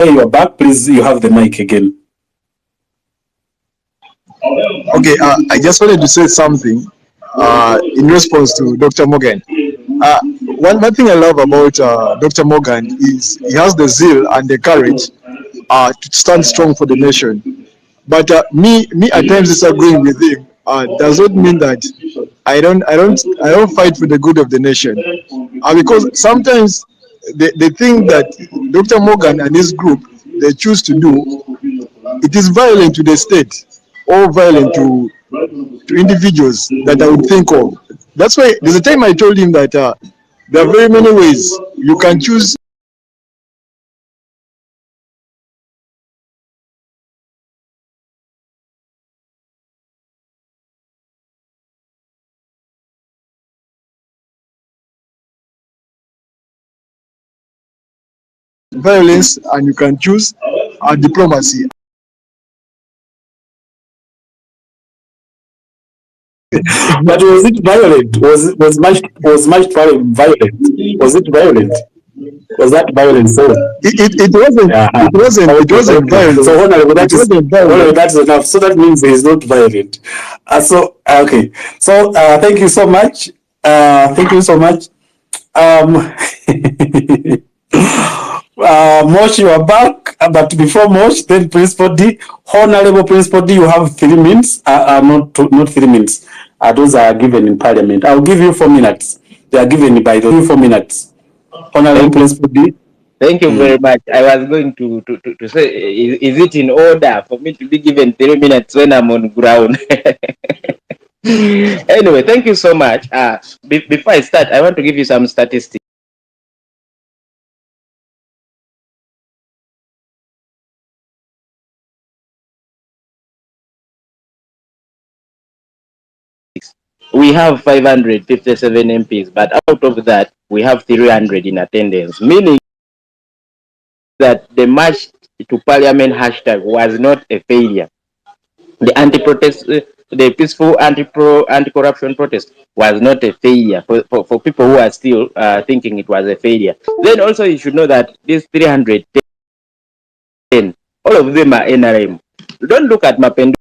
You are back. Please, you have the mic again. Okay, I just wanted to say something in response to Dr. Morgan. One thing I love about Dr. Morgan is he has the zeal and the courage to stand strong for the nation. But me at times disagreeing with him does not mean that I don't fight for the good of the nation. Because sometimes the thing that Dr. Morgan and his group they choose to do, it is violent to the state or violent to individuals that I would think of. That's why there's a time I told him that there are very many ways you can choose violence and you can choose diplomacy. But was it violent? Was much violent? Was it violent? Was that violent? So It wasn't. It wasn't. It wasn't violent. So honorable, that's enough. So that means he is not violent. Okay. So thank you so much. Thank you so much. Mosh, you are back, but before Mosh, then Principal D, Honorable Principal D, you have 3 minutes. Not 3 minutes. Those are given in Parliament. I'll give you 4 minutes. They are given by the 4 minutes. Honorable Principal D. Thank you very much. I was going to say, is it in order for me to be given 3 minutes when I'm on ground? Anyway, thank you so much. Before I start, I want to give you some statistics. We have 557 MPs, but out of that, we have 300 in attendance, meaning that the march to Parliament hashtag was not a failure. The anti-protest, the peaceful anti-corruption protest was not a failure for people who are still thinking it was a failure. Then also you should know that these 310, all of them are NRM. Don't look at Mapendo.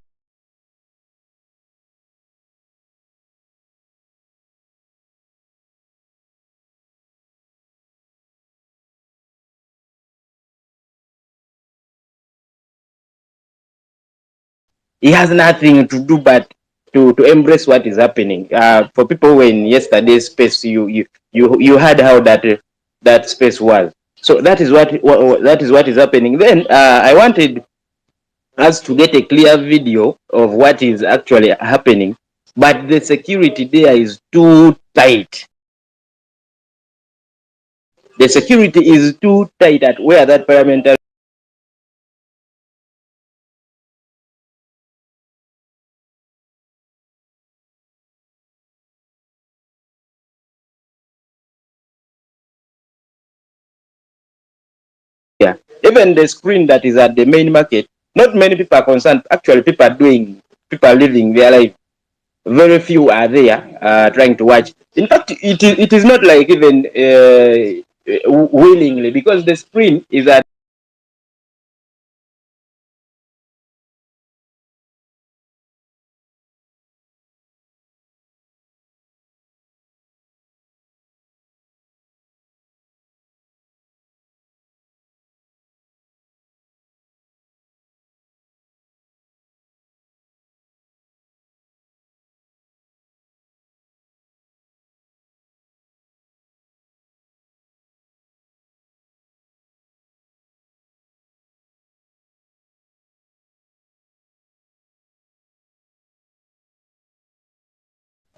He has nothing to do but to embrace what is happening. For people who were in yesterday's space, you heard how that space was. So that is what is happening. Then I wanted us to get a clear video of what is actually happening, but the security there is too tight. The security is too tight at where that parliamentary even the screen that is at the main market, not many people are concerned. Actually, people are living their life. Very few are there trying to watch. In fact, it is not like even willingly, because the screen is at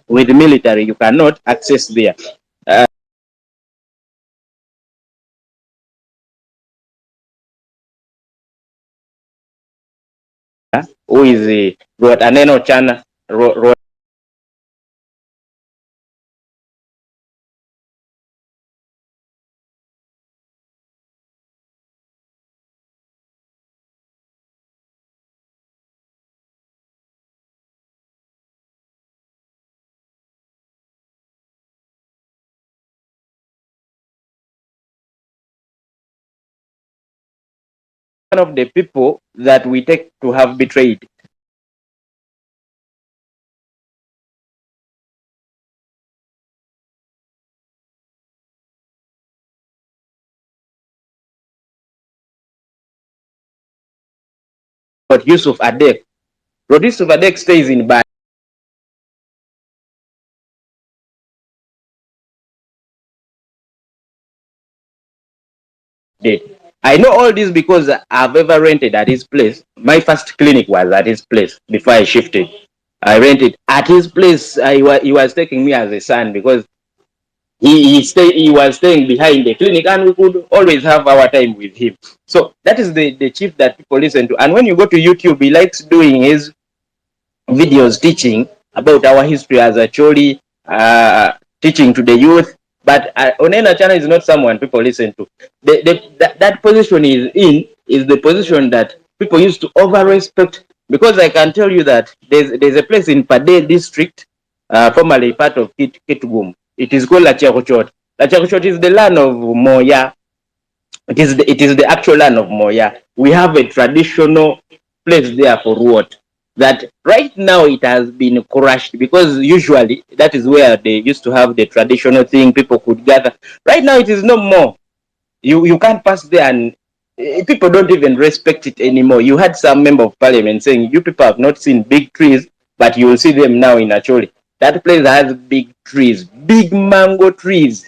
with the military, you cannot access there. Who is the Aneno Chana one of the people that we take to have betrayed. But Yusuf Adek. But Yusuf Adek stays in Bad. I know all this because I've ever rented at his place. My first clinic was at his place before I shifted. I rented at his place. He was taking me as a son because he was staying behind the clinic and we could always have our time with him. So that is the chief that people listen to. And when you go to YouTube, he likes doing his videos teaching about our history as a Choli, teaching to the youth. But Onena Channel is not someone people listen to. That position is the position that people used to over respect, because I can tell you that there's a place in Pade district, formerly part of Kitgum. It is called Lachakuchot. Lachakuchot is the land of Moya. It is the actual land of Moya. We have a traditional place there for what? That right now it has been crushed, because usually that is where they used to have the traditional thing, people could gather. Right now it is no more. You can't pass there and people don't even respect it anymore. You had some member of parliament saying, you people have not seen big trees, but you will see them now in Acholi. That place has big trees, big mango trees.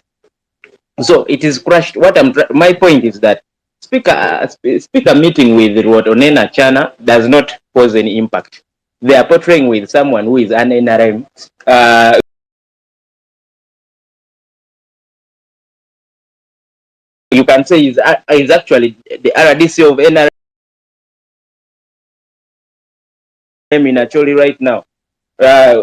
So it is crushed. My point is that speaker meeting with what Onena Chana does not cause any impact. They are portraying with someone who is an NRM. You can say is actually the RDC of NRM in Acholi right now. There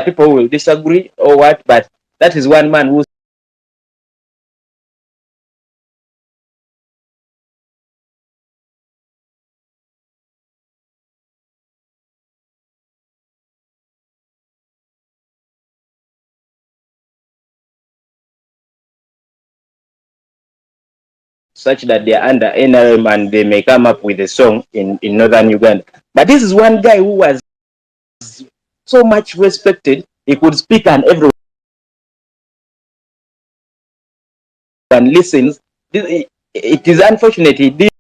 are people who will disagree or what, but that is one man who such that they are under NRM and they may come up with a song in northern Uganda. But this is one guy who was so much respected, he could speak and everyone listens. It is unfortunate he did.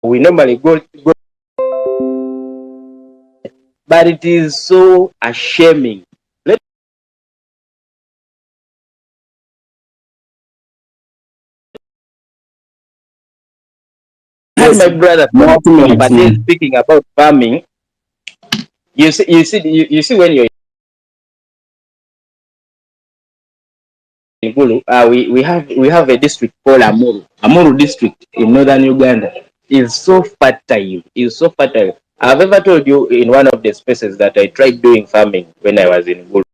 We normally go, but it is so ashaming. Yes, my brother, but then speaking about farming, you see when you're in Gulu, we have a district called Amuru district in northern Uganda. Is so fertile. Is so fertile. I've ever told you in one of the spaces that I tried doing farming when I was in Gulu.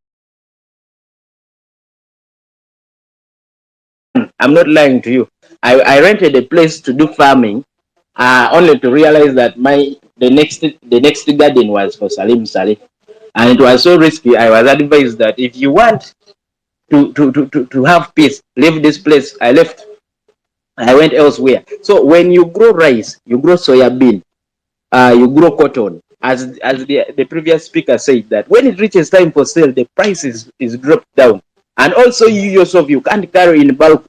I'm not lying to you. I rented a place to do farming, only to realize that the next garden was for Salim Saleh, and it was so risky. I was advised that if you want to have peace, leave this place. I left. I went elsewhere. So when you grow rice, you grow soya bean, you grow cotton. As the previous speaker said, that when it reaches time for sale, the price is dropped down, and also you yourself, you can't carry in bulk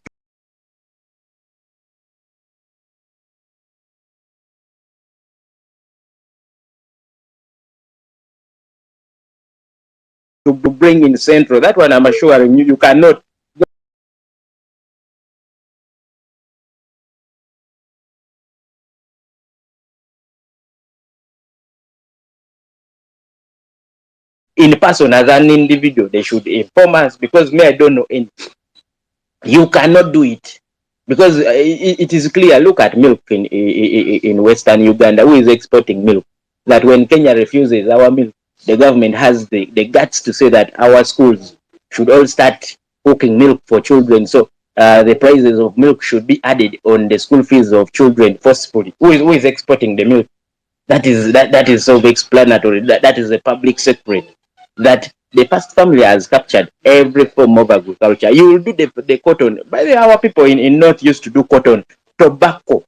to bring in Central. That one I'm assuring you, you cannot. In person as an individual, they should inform us, because me, I don't know any. You cannot do it, because it is clear. Look at milk in Western Uganda. Who is exporting milk? That when Kenya refuses our milk, the government has the guts to say that our schools should all start cooking milk for children. So the prices of milk should be added on the school fees of children forcefully. Who is exporting the milk? That is self-explanatory. That is a public secret. That the past family has captured every form of agriculture. You will do the cotton. By the way, our people in North used to do cotton, tobacco,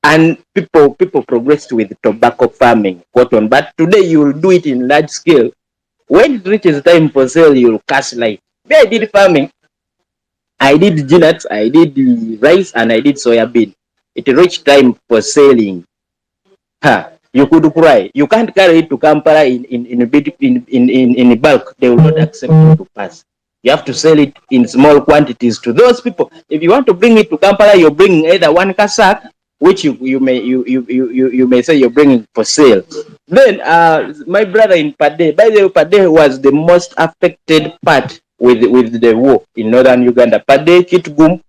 and people progressed with tobacco farming, cotton. But today you will do it in large scale. When it reaches time for sale, you will cast light. Me, I did farming. I did nuts, I did rice, and I did soya bean. It reached time for selling. You could cry. You can't carry it to Kampala in bulk. They will not accept you to pass. You have to sell it in small quantities to those people. If you want to bring it to Kampala, you're bringing either one kasak, which you may say you're bringing for sale. Then my brother in Pade, by the way, Pade was the most affected part with the war in northern Uganda. Pade, Kitgum,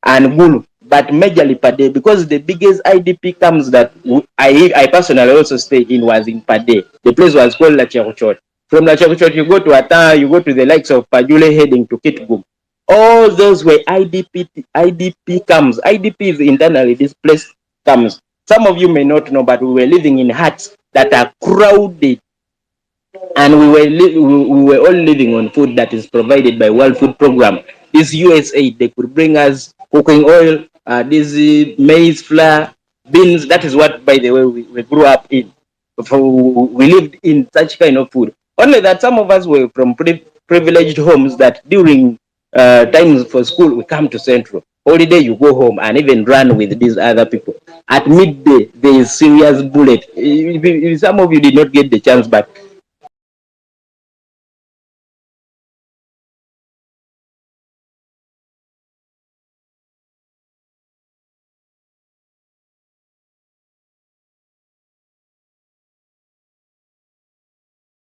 and Gulu, but majorly Pade, because the biggest IDP camps that I personally also stayed in was in Pade. The place was called Lacheruchot. From Lacheruchot, you go to Ata, you go to the likes of Pajule heading to Kitgum. All those were IDP camps. IDPs internally displaced camps. Some of you may not know, but we were living in huts that are crowded, and we were all living on food that is provided by World Food Program. This USAID, they could bring us cooking oil, this maize flour, beans. That is what, by the way, we grew up in. We lived in such kind of food. Only that some of us were from privileged homes that during times for school, we come to Central. Holiday, you go home and even run with these other people. At midday, there is serious bullet. Some of you did not get the chance, but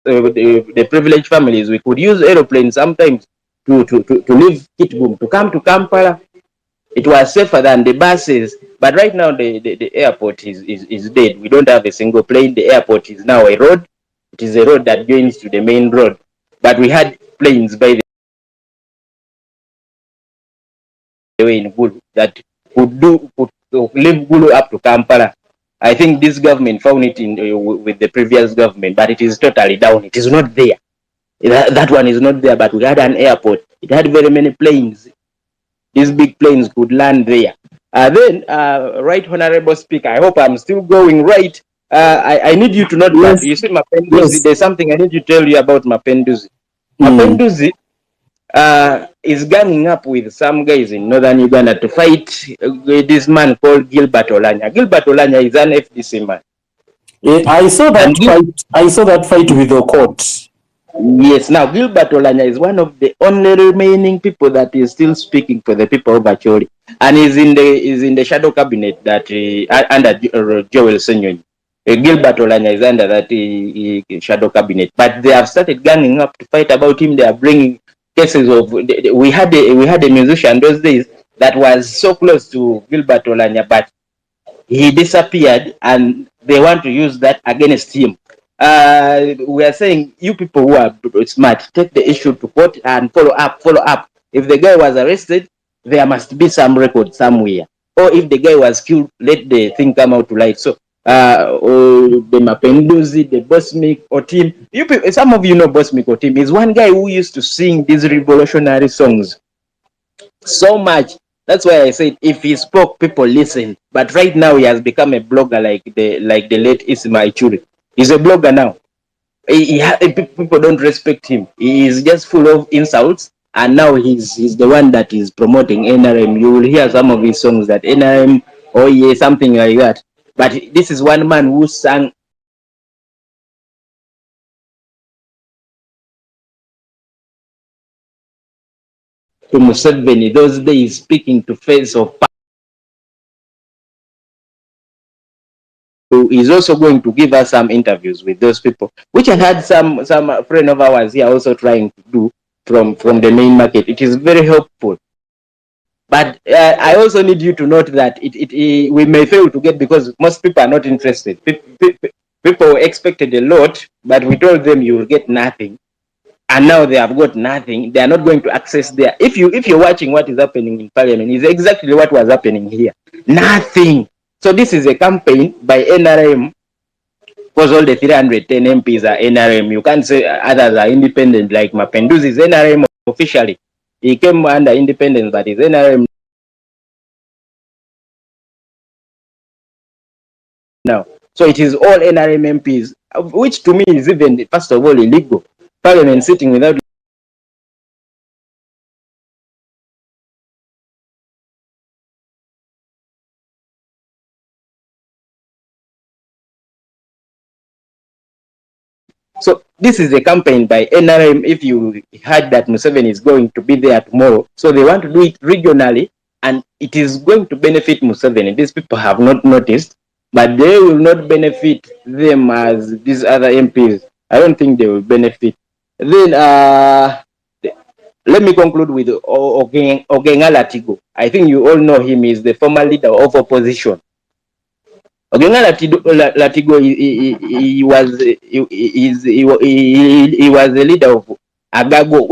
the privileged families, we could use aeroplanes sometimes to leave Kitgum, to come to Kampala. It was safer than the buses. But right now, the airport is dead. We don't have a single plane. The airport is now a road. It is a road that joins to the main road. But we had planes, by the way, in Gulu that could leave Gulu up to Kampala. I think this government found it in with the previous government, but it is totally down. It is not there. That one is not there, but we had an airport. It had very many planes. These big planes could land there. Then, Right Honorable Speaker, I hope I'm still going right. I need you to note that. You see, Mapenduzi, there's something I need to tell you about Mapenduzi. Mapenduzi is ganging up with some guys in northern Uganda to fight this man called Gilbert Olanya. Gilbert Olanya is an FDC man. I saw that fight. I saw that fight with the court. Yes, now Gilbert Olanya is one of the only remaining people that is still speaking for the people of Acholi, and is in the shadow cabinet that under Joel Senyonyi. Gilbert Olanya is under that shadow cabinet, but they have started ganging up to fight about him. They are bringing cases of we had a musician those days that was so close to Gilbert Olanya, but he disappeared, and they want to use that against him. We are saying, you people who are smart, take the issue to court and follow up. If the guy was arrested, there must be some record somewhere. Or if the guy was killed, let the thing come out to light. So, the Mapenduzi, the Bosmik Otim, some of you know Bosmik Otim is one guy who used to sing these revolutionary songs so much. That's why I said if he spoke, people listened. But right now he has become a blogger like the late Isma Ichuri. He's a blogger now. People don't respect him. He is just full of insults, and now he's the one that is promoting NRM. You will hear some of his songs that NRM, oh yeah, something like that. But this is one man who sang to Museveni those days, speaking to face of is also going to give us some interviews with those people, which I had some friend of ours here also trying to do from the main market. It is very helpful. But I also need you to note that we may fail to get because most people are not interested. People expected a lot, but we told them you will get nothing. And now they have got nothing. They are not going to access there. If you're watching what is happening in Parliament, it's exactly what was happening here. Nothing. So this is a campaign by NRM, because all the 310 MPs are NRM. You can't say others are independent, like Mapenduzi is NRM officially. He came under independence, but he's NRM now. So it is all NRM MPs, which to me is even, first of all, illegal. Parliament sitting without. So this is a campaign by NRM. If you heard that Museveni is going to be there tomorrow, so they want to do it regionally, and it is going to benefit Museveni. These people have not noticed, but they will not benefit them as these other MPs. I don't think they will benefit. Then let me conclude with Ogenga Latigo. I think you all know him. He's the former leader of opposition. Ogenga Latigo, he was the leader of Agago.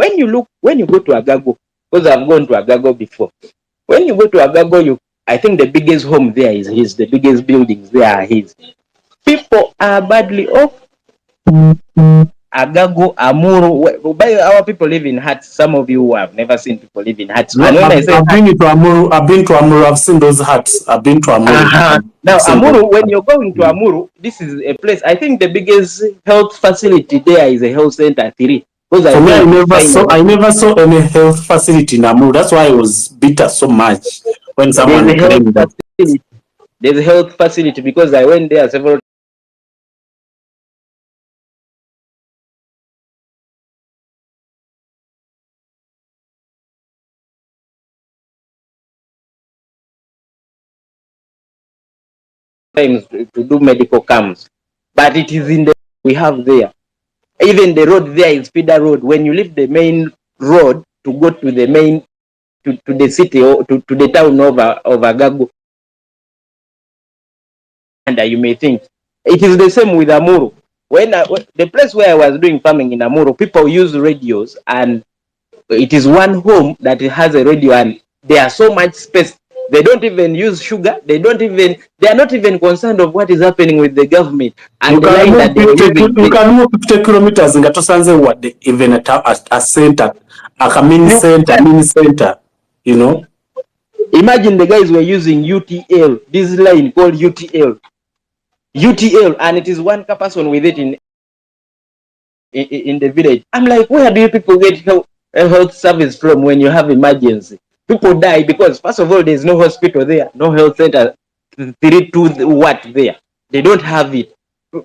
When you go to Agago, because I've gone to Agago before. When you go to Agago, I think the biggest home there is his. The biggest buildings there are his. People are badly off. Agago, Amuru. Our people live in huts. Some of you have never seen people live in huts. No, I've been to Amuru. I've seen those huts. I've been to Amuru. Now, Amuru, when you're going to Amuru, this is a place. I think the biggest health facility there is a health center 3. I never saw any health facility in Amuru. That's why I was bitter so much when someone claimed that. There's a health facility because I went there several times to do medical camps, but it is in the we have there. Even the road there is feeder road. When you leave the main road to go to the main to the city or to the town of Agago, and you may think it is the same with Amuru. When the place where I was doing farming in Amuru, people use radios, and it is one home that has a radio, and there are so much space. They don't even use sugar. They are not even concerned of what is happening with the government. And you can move 50 kilometers in Gatosanze, what even a center, a mini center, you know. Imagine the guys were using UTL, this line called UTL, and it is one person with it in the village. I'm like, where do you people get health service from when you have emergency? People die because, first of all, there's no hospital there, no health center, 32 what there. They don't have it.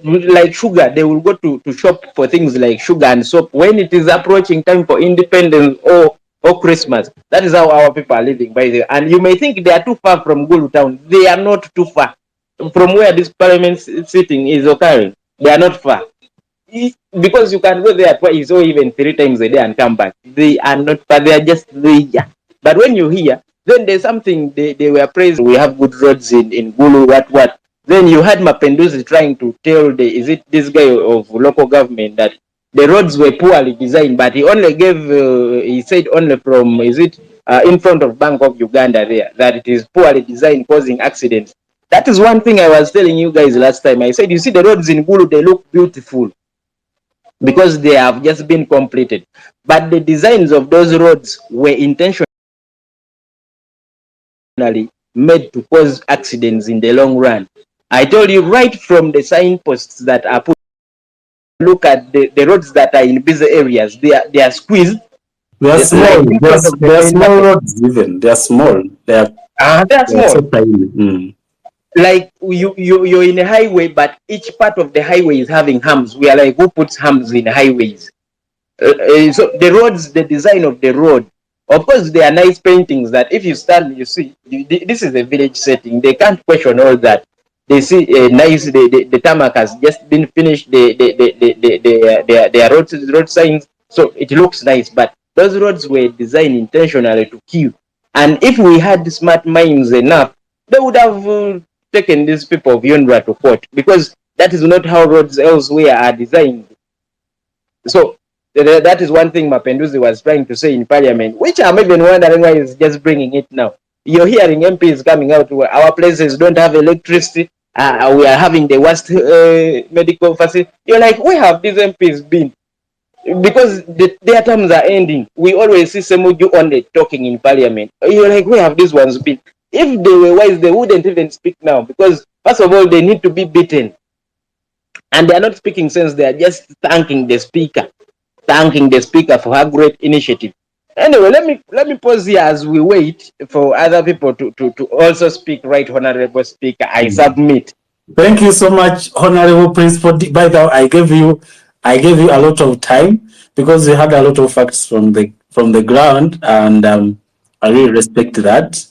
Like sugar, they will go to shop for things like sugar and soap when it is approaching time for independence or Christmas. That is how our people are living, by the way. And you may think they are too far from Gulu town. They are not too far from where this parliament sitting is occurring. They are not far. Because you can go there twice or even 3 times a day and come back. They are not far. They are just there. But when you hear, then there's something they were praised. We have good roads in Gulu, what. Then you had Mapenduzi trying to tell this guy of local government that the roads were poorly designed, but he only gave, he said only from, in front of Bank of Uganda there, that it is poorly designed, causing accidents. That is one thing I was telling you guys last time. I said, you see the roads in Gulu, they look beautiful because they have just been completed. But the designs of those roads were intentionally made to cause accidents in the long run. I told you right from the signposts that are put, look at the roads that are in busy areas. They are squeezed. They are small. They are small roads even. They are small. They are small. So tiny. Like you're in a highway, but each part of the highway is having humps. We are like, who puts humps in highways? So the roads, the design of the road Of course, they are nice paintings that if you stand, you see, this is a village setting. They can't question all that. They see a nice, the tarmac has just been finished, their road signs, so it looks nice. But those roads were designed intentionally to kill. And if we had smart minds enough, they would have taken these people of Yondra to court, because that is not how roads elsewhere are designed. So that is one thing Mapenduzi was trying to say in Parliament, which I'm even wondering why he's just bringing it now. You're hearing MPs coming out, our places don't have electricity, we are having the worst medical facility. You're like, where have these MPs been? Because their terms are ending. We always see Semuju only talking in Parliament. You're like, where have these ones been? If they were wise, they wouldn't even speak now, because first of all, they need to be beaten. And they are not speaking sense, they are just thanking the speaker for her great initiative. Anyway, let me pause here as we wait for other people to also speak. Right, Honorable Speaker, I submit. Thank you so much, Honorable Principal. By the way, I gave you a lot of time because you had a lot of facts from the ground, and I really respect that.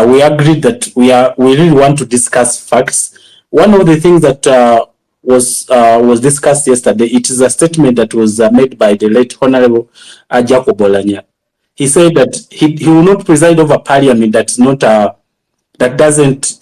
We agreed that we really want to discuss facts. One of the things that was discussed yesterday, it is a statement that was made by the late Honorable Jacob Olanya. He said that he will not preside over Parliament that's not that doesn't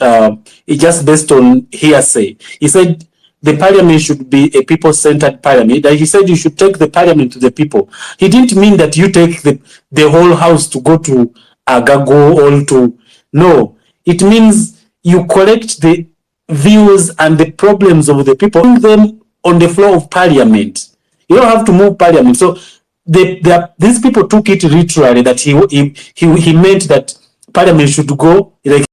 it's just based on hearsay. He said the Parliament should be a people-centered Parliament. He said you should take the Parliament to the people. He didn't mean that you take the whole house to go to Agago or to... No, it means you collect the views and the problems of the people, bring them on the floor of Parliament. You don't have to move Parliament. So these people took it literally that he meant that Parliament should go like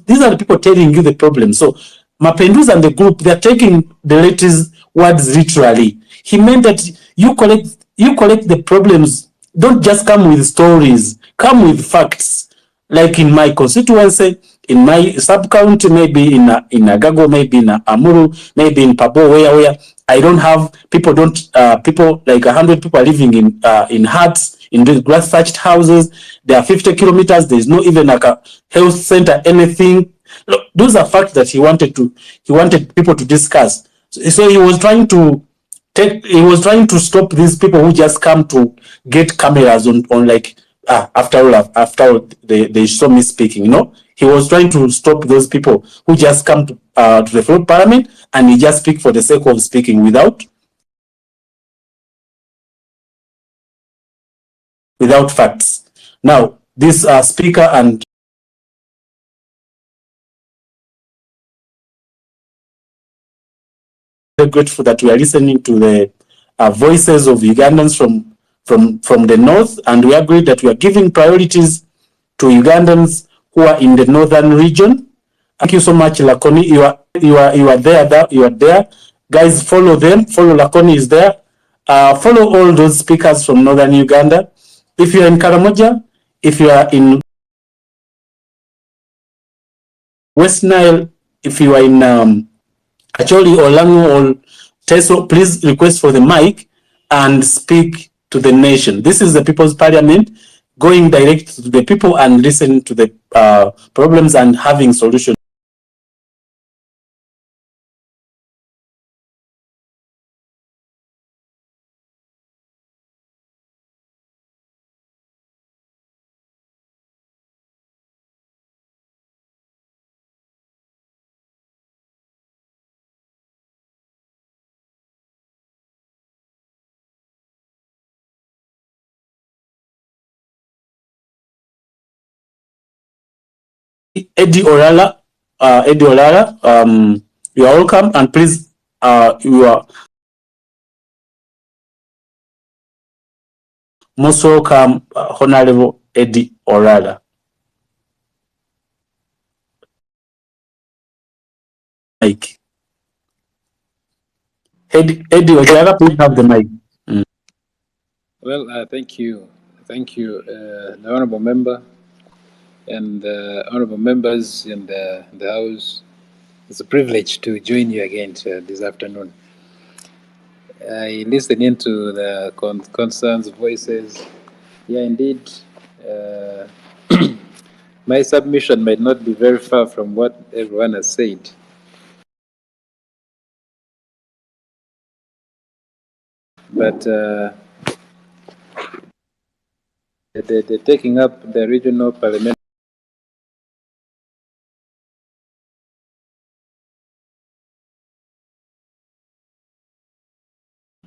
these are the people telling you the problem. So Mapendus and the group, they're taking the latest words literally. He meant that you collect the problems. Don't just come with stories, come with facts. Like in my constituency, in my sub-county, maybe in Agago, maybe in Amuru, maybe in Pabo, where I don't have people, people like 100 people are living in huts, in the grass thatched houses. There are 50 kilometers. There's no even like a health center, anything. Look, those are facts that he wanted people to discuss. So he was trying to stop these people who just come to get cameras on like after all they saw me speaking. He was trying to stop those people who just come to the floor Parliament and he just speak for the sake of speaking without facts. Now this speaker, and very grateful that we are listening to the voices of Ugandans from the north, and we agree that we are giving priorities to Ugandans who are in the northern region. Thank you so much, Lakoni. You are there. Guys, follow them. Follow Lakoni is there. Follow all those speakers from northern Uganda. If you are in Karamoja, if you are in West Nile, if you are in Acholi or Lango or Teso, please request for the mic and speak to the nation. This is the People's Parliament, going direct to the people and listening to the problems and having solutions. Eddie Orala, you are welcome, and please, you are most welcome, Honorable Eddie Orala. Mike. Eddie Orala, please have the mic. Well, thank you. Thank you, the Honorable Member and the Honorable Members in the House. It's a privilege to join you again this afternoon. I listened into the concerns, voices. Yeah, indeed. Uh, my submission might not be very far from what everyone has said. But the taking up the regional parliament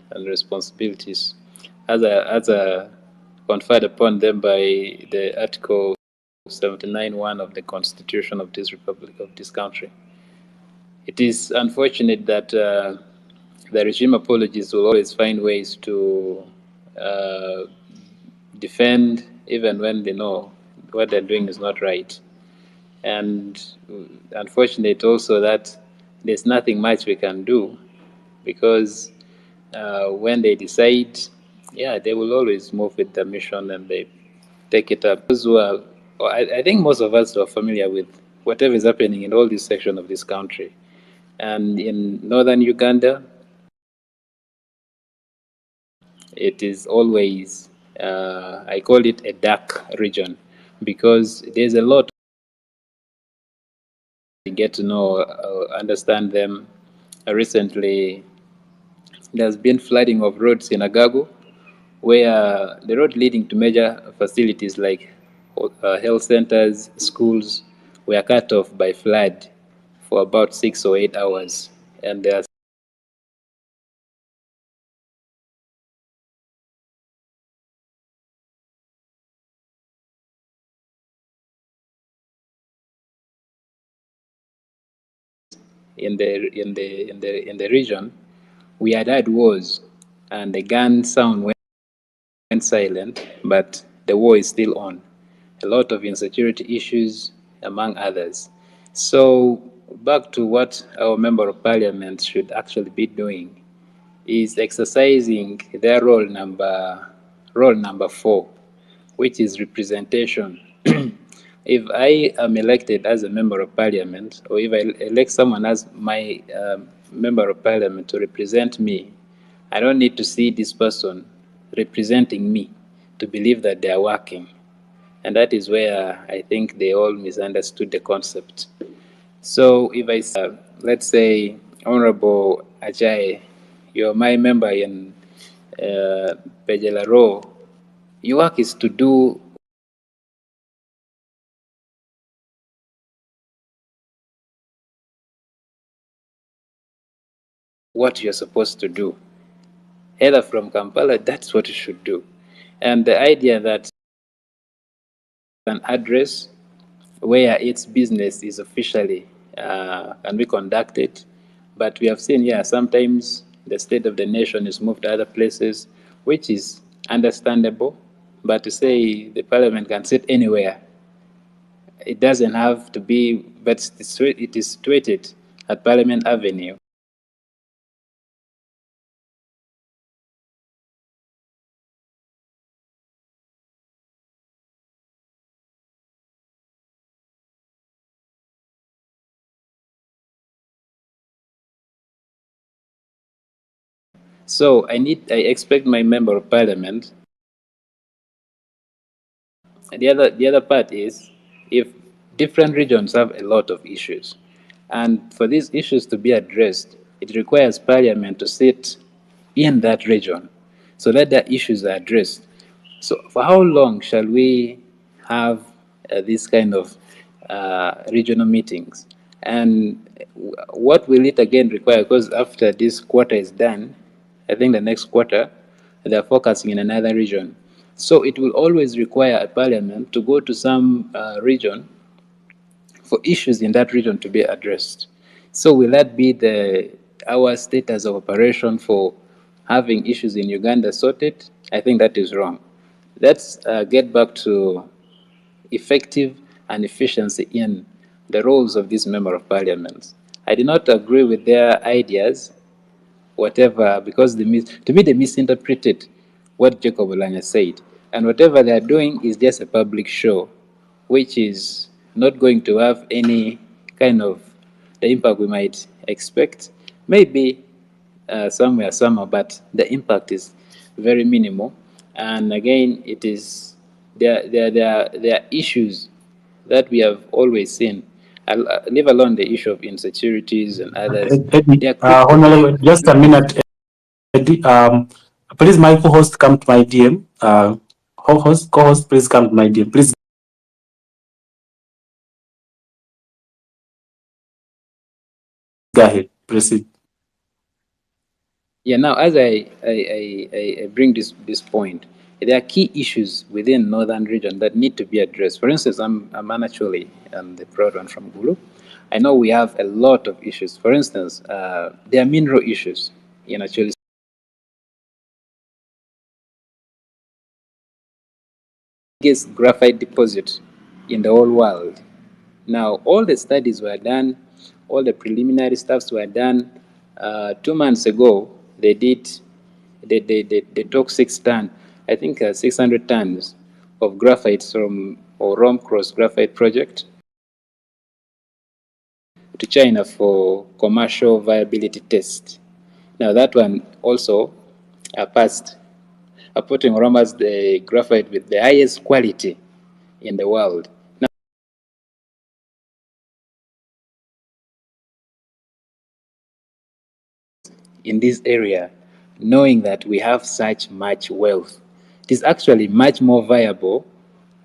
and responsibilities as a conferred upon them by the Article 79(1) of the Constitution of this Republic, of this country. It is unfortunate that the regime apologists will always find ways to defend even when they know what they're doing is not right. And unfortunate also that there's nothing much we can do, because when they decide, yeah, they will always move with the mission and they take it up. Those who are, I think most of us are familiar with whatever is happening in all these sections of this country. And in northern Uganda, it is always, I call it a dark region, because there's a lot to get to know, understand them. Recently, there's been flooding of roads in Agago, where the road leading to major facilities like health centers, schools, were cut off by flood for about 6 or 8 hours. And there are in the region, we had wars, and the gun sound went silent, but the war is still on. A lot of insecurity issues, among others. So back to what our member of parliament should actually be doing is exercising their role number 4, which is representation. If I am elected as a member of parliament, or if I elect someone as my member of parliament to represent me, I don't need to see this person representing me to believe that they are working. And that is where I think they all misunderstood the concept. So if I say, let's say, Honorable Ajayi, you're my member in Pejelaro, your work is to do what you're supposed to do. Either from Kampala, that's what you should do. And the idea that an address where its business is officially can be conducted, but we have seen, yeah, sometimes the state of the nation is moved to other places, which is understandable. But to say the parliament can sit anywhere, it doesn't have to be, but it is situated at Parliament Avenue. So I expect my member of parliament. The other part is, if different regions have a lot of issues, and for these issues to be addressed, it requires parliament to sit in that region so that the issues are addressed. So for how long shall we have this kind of regional meetings? And what will it again require? Because after this quarter is done, I think the next quarter, they're focusing in another region. So it will always require a parliament to go to some region for issues in that region to be addressed. So will that be our status of operation for having issues in Uganda sorted? I think that is wrong. Let's get back to effective and efficiency in the roles of these member of parliament. I did not agree with their ideas, whatever, because to me they misinterpreted what Jacob Olanya said. And whatever they are doing is just a public show, which is not going to have any kind of the impact we might expect. Maybe somewhere, somehow, but the impact is very minimal. And again, it is there are issues that we have always seen, leave alone the issue of insecurities and others. They Eddie, are critical Honorable, issues. just a minute. Eddie, please, my co-host, come to my DM. Co-host, please come to my DM. Please go ahead. Proceed. Yeah, now as I bring this point, there are key issues within northern region that need to be addressed. For instance, I'm actually the broad one from Gulu. I know we have a lot of issues. For instance, there are mineral issues in actually biggest graphite deposit in the whole world. Now, all the studies were done, all the preliminary stuffs were done. 2 months ago, they took 6 ton, I think 600 tons of graphite from Rom Cross Graphite Project to China for commercial viability test. Now, that one also passed, putting Rom as the graphite with the highest quality in the world. In this area, knowing that we have such much wealth, it is actually much more viable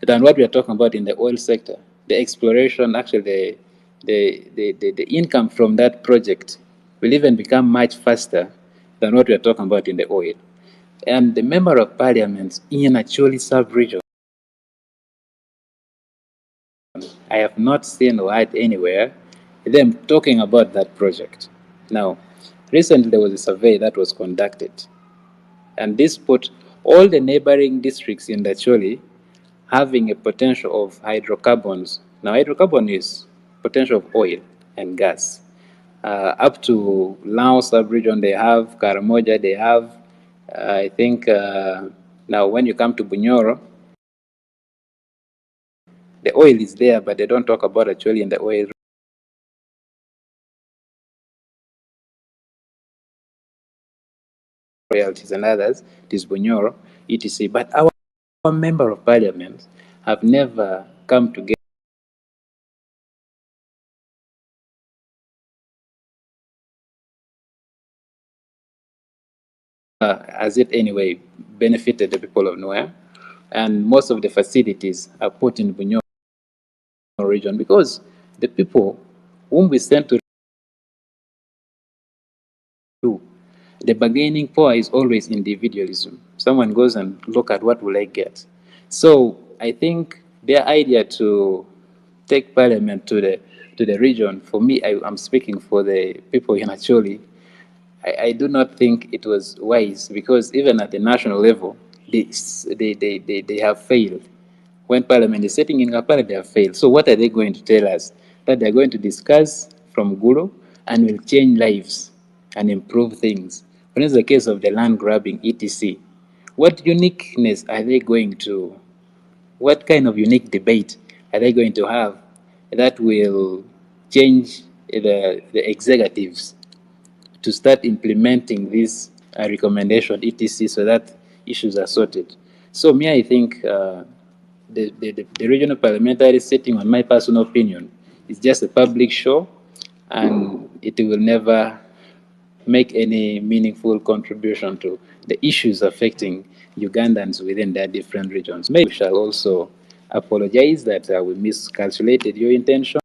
than what we are talking about in the oil sector. The exploration, actually, the income from that project will even become much faster than what we are talking about in the oil. And the member of parliament in Acholi sub-region, I have not seen or heard anywhere them talking about that project. Now, recently there was a survey that was conducted, and this put all the neighboring districts in Acholi having a potential of hydrocarbons. Now, hydrocarbon is potential of oil and gas. Up to Lao sub-region, they have Karamoja, they have, I think, now when you come to Bunyoro, the oil is there, but they don't talk about actually in the oil royalties and others. It is Bunyoro, etc. But our member of parliament have never come together. Has it anyway benefited the people of Nuer? And most of the facilities are put in Bunyoro region because the people whom we send to do, the bargaining power is always individualism. Someone goes and look at what will I get. So I think their idea to take parliament to the region, for me, I'm speaking for the people in Acholi, I do not think it was wise because even at the national level, they have failed. When Parliament is sitting in Kampala, they have failed. So what are they going to tell us? That they're going to discuss from Gulu and will change lives and improve things. When it's the case of the land grabbing, etc., what uniqueness are they going to, what kind of unique debate are they going to have that will change the executives to start implementing this recommendation, etc., so that issues are sorted? So me, I think the regional parliamentary sitting, on my personal opinion, is just a public show, and it will never make any meaningful contribution to the issues affecting Ugandans within their different regions. Maybe we shall also apologize that we miscalculated your intention.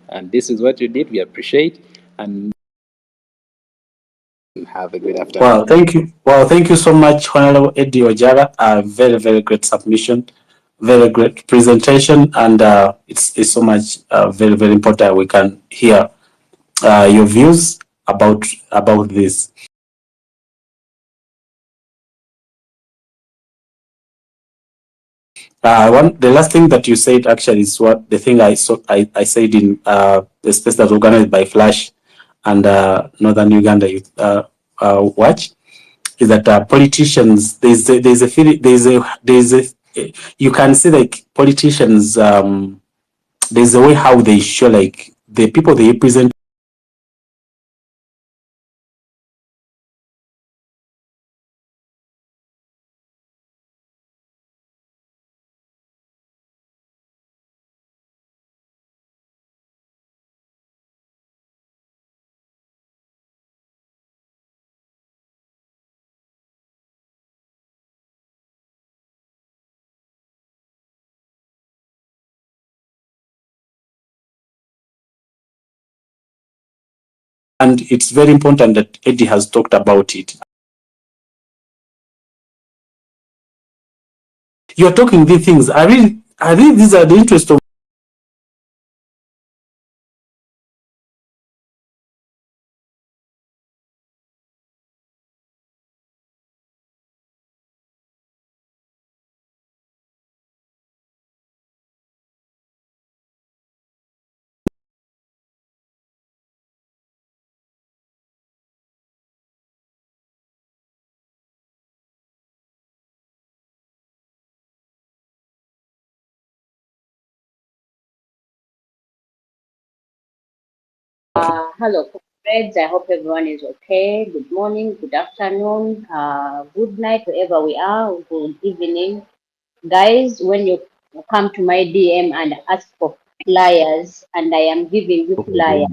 and this is what you did. We appreciate, and have a good afternoon. Well, thank you. Well, thank you so much, Honorable Eddie Ojara. A very, very great submission, very great presentation, and it's so much very, very important. We can hear your views about this. The last thing that you said actually is what the thing I said in the space that was organized by Flash and Northern Uganda Youth Watch, is that politicians, there's a feeling, you can see like politicians, there's a way how they show like the people they represent. And it's very important that Eddie has talked about it. You're talking these things. I really these are the interest of Hello, friends. I hope everyone is okay. Good morning, good afternoon, good night, wherever we are. Good evening, guys. When you come to my DM and ask for flyers, and I am giving you flyers,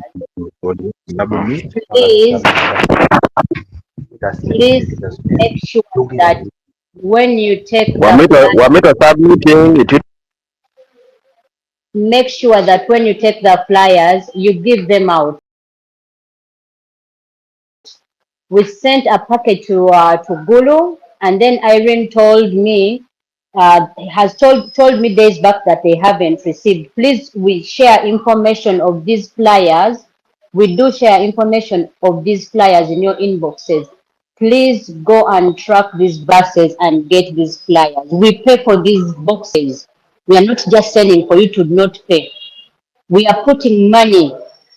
please make sure that when you take make sure that when you take the flyers, you give them out. We sent a packet to Gulu, and then Irene told me, has told me days back that they haven't received. Please, we share information of these flyers. We do share information of these flyers in your inboxes. Please go and track these buses and get these flyers. We pay for these boxes. We are not just selling for you to not pay. We are putting money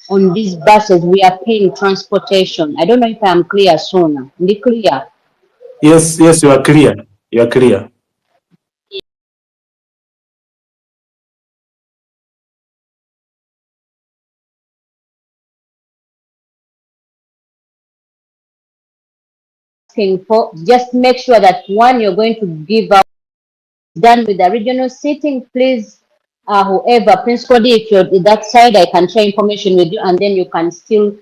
on these buses. We are paying transportation. I don't know if I'm clear soon. Be clear. Yes, you are clear. You are clear. For just make sure that one you're going to give out done with the regional sitting, please. Whoever, principally, if you're that side, I can share information with you, and then you can still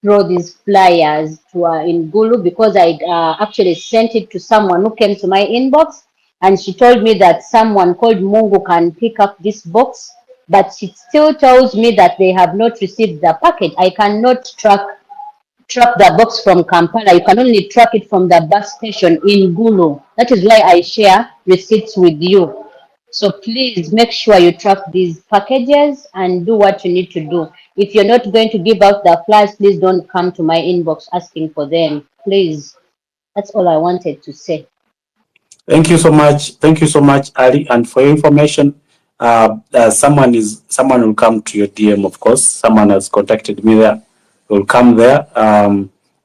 throw these flyers to in Gulu, because I actually sent it to someone who came to my inbox, and she told me that someone called Mungu can pick up this box, but she still tells me that they have not received the packet. I cannot track the box from Kampala. You can only track it from the bus station in Gulu. That is why I share receipts with you. So please make sure you track these packages and do what you need to do. If you're not going to give out the flyers, please don't come to my inbox asking for them. Please. That's all I wanted to say. Thank you so much. Thank you so much, Ali. And for your information, someone will come to your DM, of course. Someone has contacted me there. Will come there.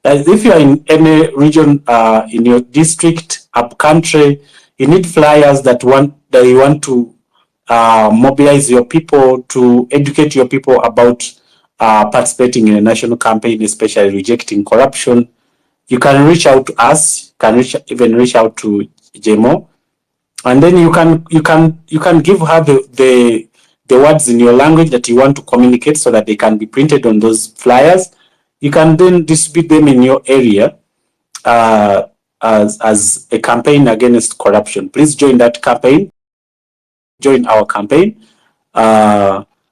If you are in any region, in your district, up country, you need flyers that you want to mobilize your people, to educate your people about participating in a national campaign, especially rejecting corruption. You can reach out to us. You can even reach out to JMO, and then you can give her the words in your language that you want to communicate, so that they can be printed on those flyers. You can then distribute them in your area as a campaign against corruption. Please join that campaign. Join our campaign.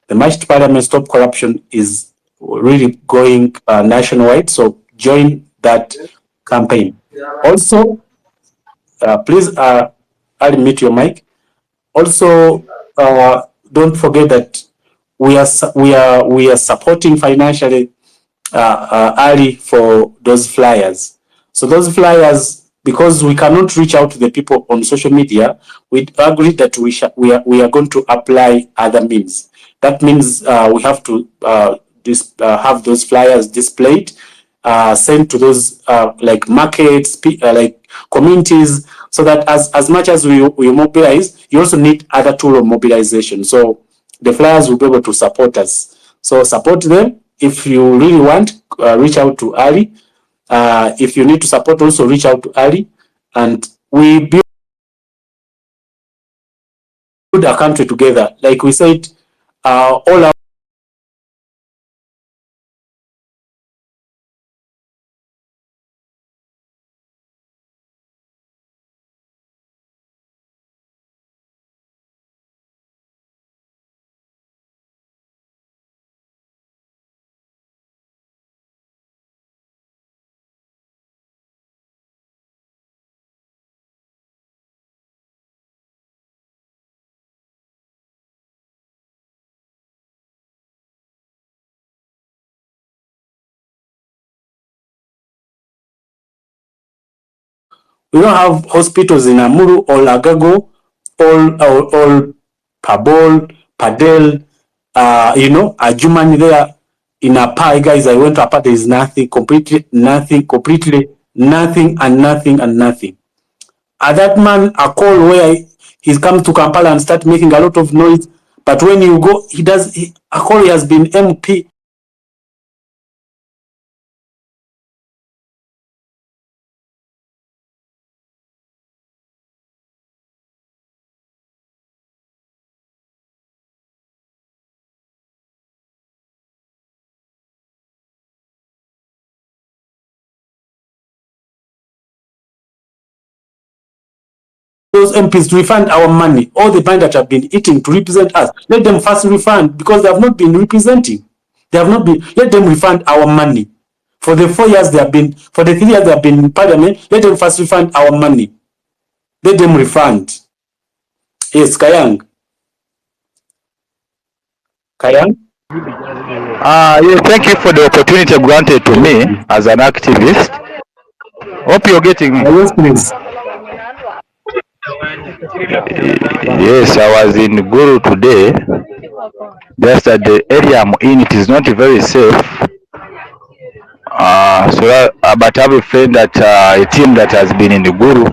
The March to Parliament Stop Corruption is really going nationwide, so join that campaign. Also, please, I'll mute your mic. Also, don't forget that we are supporting financially Ali for those flyers. So those flyers, because we cannot reach out to the people on social media, we agreed that we are going to apply other means. That means we have to have those flyers displayed, sent to those like markets, like communities, so that as much as we mobilize, you also need other tool of mobilization. So the flyers will be able to support us. So support them. If you really want, reach out to Ali. If you need to support, also reach out to Ali. And we build a country together. Like we said, all our we don't have hospitals in Amuru or Lagago, all Pabol, Padel, Ajumani there. In Apa, guys, I went to Apa, there is nothing, completely nothing and nothing. At that man, a call where he's come to Kampala and start making a lot of noise. But when you go, a call he has been MP. Those MPs to refund our money, all the money that have been eating to represent us. Let them first refund because they have not been representing. They have not been. Let them refund our money. For the 4 years they have been, for the 3 years they have been in Parliament, let them first refund our money. Let them refund. Yes, Kayang. Kayang? Yeah, thank you for the opportunity granted to me as an activist. Hope you're getting me. Yes, please. Yes, I was in Guru today. Just that the area I'm in, it is not very safe. But I have a friend that a team that has been in the Guru.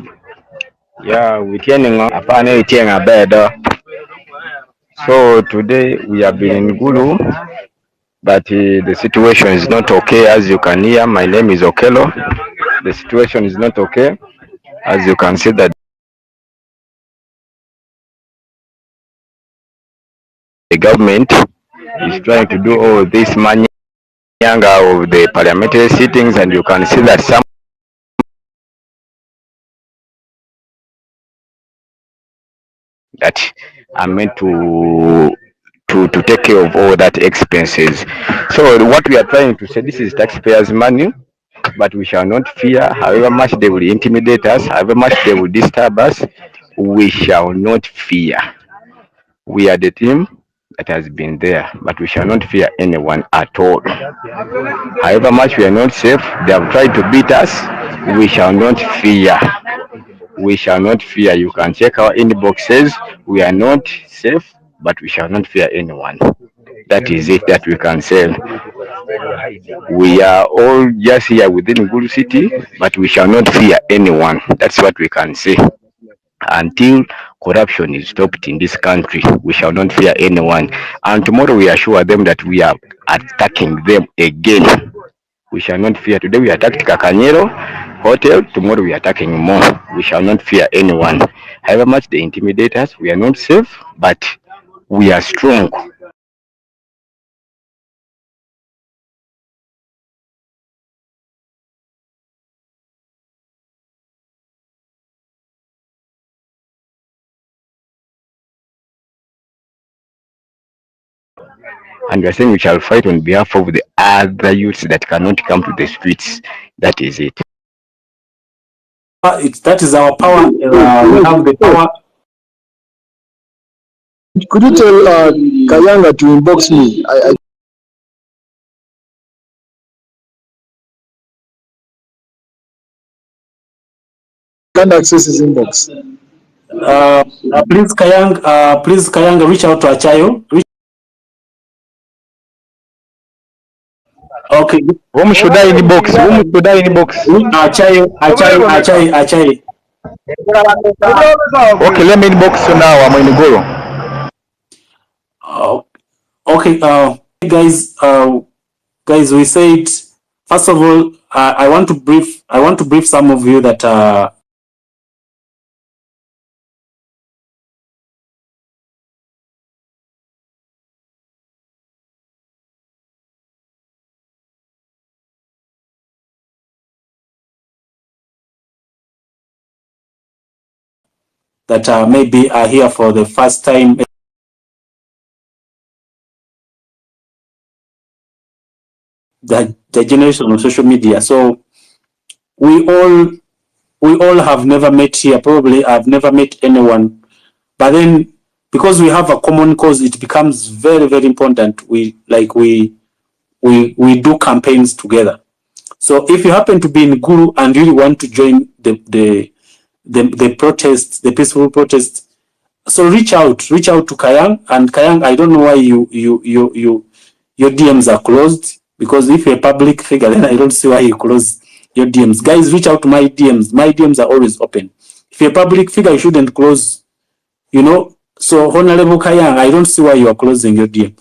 Yeah, we training upon a bed. So today we have been in Guru, but the situation is not okay. As you can hear, my name is Okelo. The situation is not okay. As you can see that the government is trying to do all this manyanga of the parliamentary sittings, and you can see that some that are meant to take care of all that expenses. So what we are trying to say, this is taxpayers' money, but we shall not fear. However much they will intimidate us, however much they will disturb us, we shall not fear. We are the team that has been there, but we shall not fear anyone at all. However much we are not safe, they have tried to beat us, we shall not fear. We shall not fear. You can check our inboxes. We are not safe, but we shall not fear anyone. That is it that we can say. We are all just here within Gulu City, but we shall not fear anyone. That's what we can say. Until corruption is stopped in this country, we shall not fear anyone. And tomorrow we assure them that we are attacking them again. We shall not fear. Today we attacked Kakanyero Hotel. Tomorrow we are attacking more. We shall not fear anyone. However much they intimidate us, we are not safe, but we are strong. And we are saying we shall fight on behalf of the other youths that cannot come to the streets. That is it. That is our power. We have the power. Could you tell Kayanga to inbox me? I can't access his inbox. Please Kayang, reach out to Achayo. Okay. Whom should I inbox? Achayo. Okay, let me inbox you now. I'm in Goro. Okay. Guys, we said first of all, I want to brief some of you that maybe are here for the first time. The generation of social media. So we all have never met here. Probably I've never met anyone. But then because we have a common cause, it becomes very, very important. We do campaigns together. So if you happen to be in Guru and really want to join the protest, the peaceful protest, so reach out to Kayang. And Kayang, I don't know why your DMs are closed, because if you're a public figure, then I don't see why you close your DMs. Guys, reach out to my DMs. My DMs are always open. If you're a public figure, you shouldn't close, So Honorable Kayang, I don't see why you are closing your DM.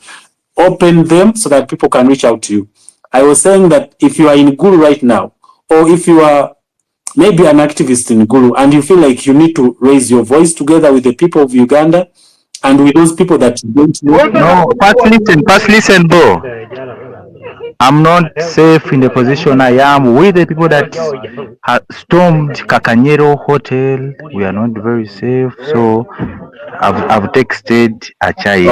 Open them so that people can reach out to you. I was saying that if you are in Guru right now, or if you are maybe an activist in Guru and you feel like you need to raise your voice together with the people of Uganda and with those people that you don't know. No, first listen, bro. I'm not safe in the position I am with the people that stormed Kakanyero Hotel. We are not very safe, so I've texted Achai.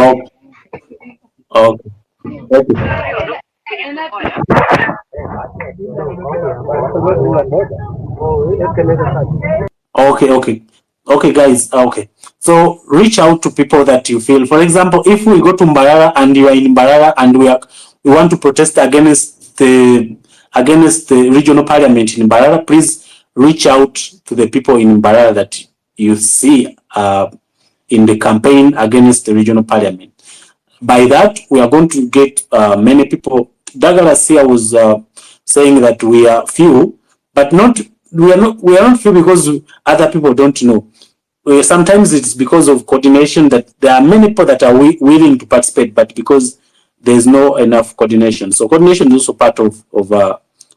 Okay, guys. Okay. So reach out to people that you feel. For example, if we go to Mbarara and you are in Mbarara and we want to protest against the regional parliament in Mbarara, please reach out to the people in Mbarara that you see in the campaign against the regional parliament. By that, we are going to get many people. Douglas here was saying that we are few, but we are not few because other people don't know. Sometimes it's because of coordination, that there are many people that are willing to participate, but because there's no enough coordination. So coordination is also part of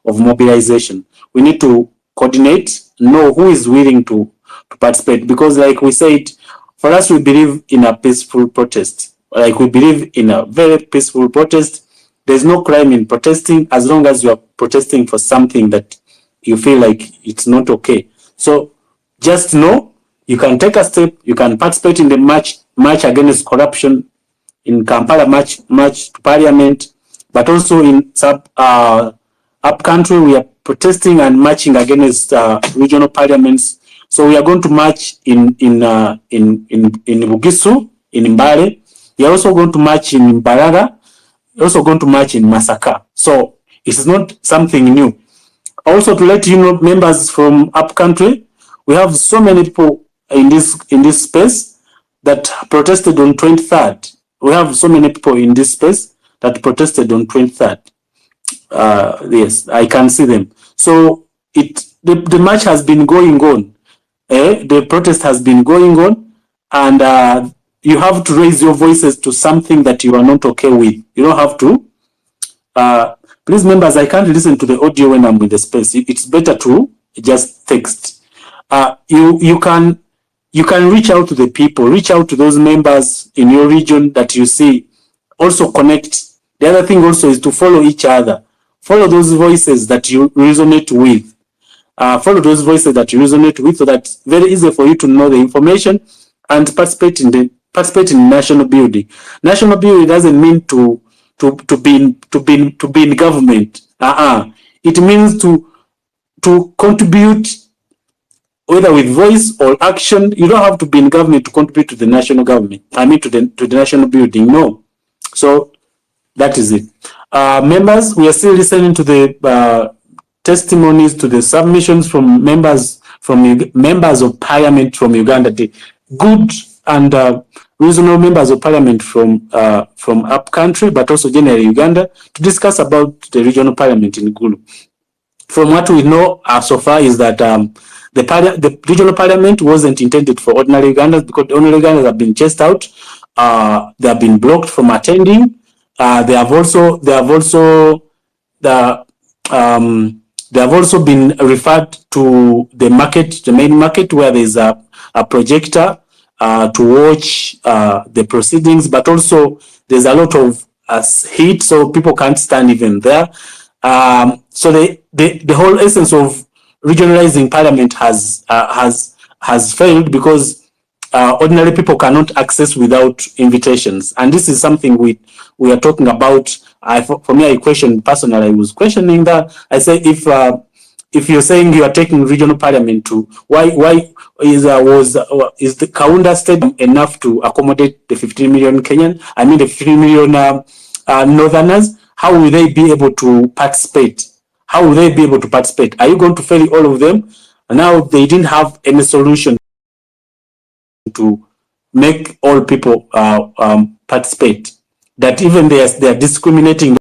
mobilization. We need to coordinate, know who is willing to participate, because like we said, for us, we believe in a peaceful protest. Like we believe in a very peaceful protest. There's no crime in protesting as long as you are protesting for something that you feel like it's not okay. So just know you can take a step, you can participate in the march against corruption, in Kampala march to Parliament, but also in up country we are protesting and marching against regional parliaments. So we are going to march in Bugisu, in Mbale. We are also going to march in Mbaraga. We are also going to march in Masaka. So it is not something new. Also, to let you know, members from up country, we have so many people in this space that protested on 23rd. We have so many people in this space that protested on 23rd. Yes, I can see them. So the march has been going on. The protest has been going on, and you have to raise your voices to something that you are not okay with. You don't have to. Please, members, I can't listen to the audio when I'm in the space. It's better to just text. You can reach out to the people, reach out to those members in your region that you see. Also connect. The other thing also is to follow each other. Follow those voices that you resonate with. Follow those voices that you resonate with, so that it's very easy for you to know the information and participate in participate in national building. National building doesn't mean to be in government. It means to contribute, whether with voice or action. You don't have to be in government to contribute to the national government. I mean to the national building. No. So that is it. Members, we are still listening to the testimonies, to the submissions from members of Parliament from Uganda, the good and reasonable members of Parliament from up country, but also generally Uganda, to discuss about the regional Parliament in Gulu. From what we know so far is that the regional Parliament wasn't intended for ordinary Ugandans, because ordinary Ugandans have been chased out. They have been blocked from attending. They have also been referred to the market, the main market, where there is a projector to watch the proceedings, but also there's a lot of heat, so people can't stand even there. So the whole essence of regionalizing Parliament has failed, because ordinary people cannot access without invitations, and this is something we are talking about. For me, I question personally. I was questioning that. I say, if you're saying you are taking regional Parliament to, why is the Kaunda Stadium enough to accommodate the 15 million Kenyan? I mean the 15 million Northerners. How will they be able to participate? How will they be able to participate? Are you going to fail all of them? Now they didn't have any solution to make all people participate. That even they are discriminating.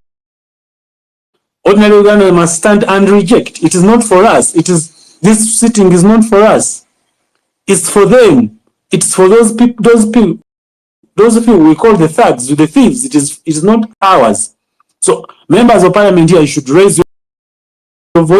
Ordinary Uganda must stand and reject. It is not for us. This sitting is not for us. It's for them. It's for those people. Those of you we call the thugs, the thieves. It is not ours. So members of Parliament here, you should raise your voice.